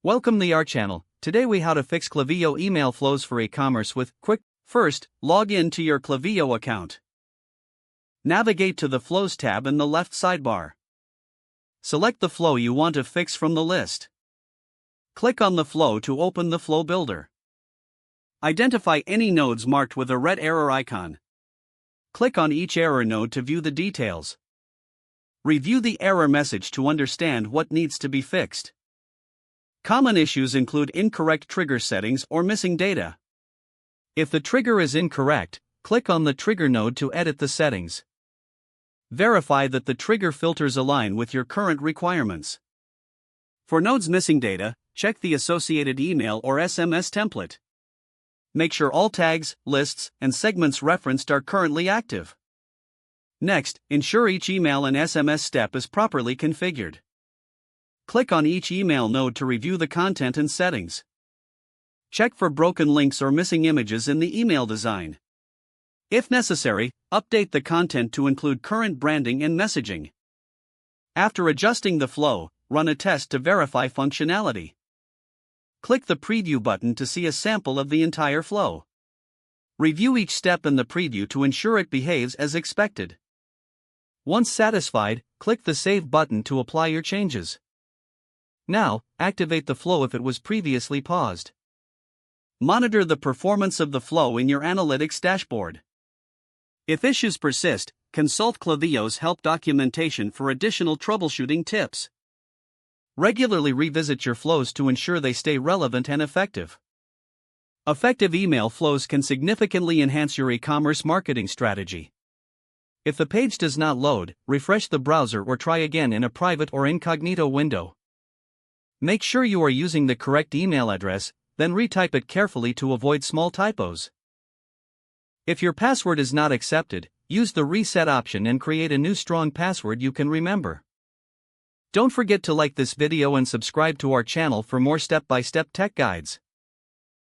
Welcome to our channel. Today we how to fix Klaviyo email flows for e-commerce with quick. First, log in to your Klaviyo account. Navigate to the Flows tab in the left sidebar. Select the flow you want to fix from the list. Click on the flow to open the flow builder. Identify any nodes marked with a red error icon. Click on each error node to view the details. Review the error message to understand what needs to be fixed. Common issues include incorrect trigger settings or missing data. If the trigger is incorrect, click on the trigger node to edit the settings. Verify that the trigger filters align with your current requirements. For nodes missing data, check the associated email or SMS template. Make sure all tags, lists, and segments referenced are currently active. Next, ensure each email and SMS step is properly configured. Click on each email node to review the content and settings. Check for broken links or missing images in the email design. If necessary, update the content to include current branding and messaging. After adjusting the flow, run a test to verify functionality. Click the preview button to see a sample of the entire flow. Review each step in the preview to ensure it behaves as expected. Once satisfied, click the Save button to apply your changes. Now, activate the flow if it was previously paused. Monitor the performance of the flow in your analytics dashboard. If issues persist, consult Klaviyo's help documentation for additional troubleshooting tips. Regularly revisit your flows to ensure they stay relevant and effective. Effective email flows can significantly enhance your e-commerce marketing strategy. If the page does not load, refresh the browser or try again in a private or incognito window. Make sure you are using the correct email address, then retype it carefully to avoid small typos. If your password is not accepted, use the reset option and create a new strong password you can remember. Don't forget to like this video and subscribe to our channel for more step-by-step tech guides.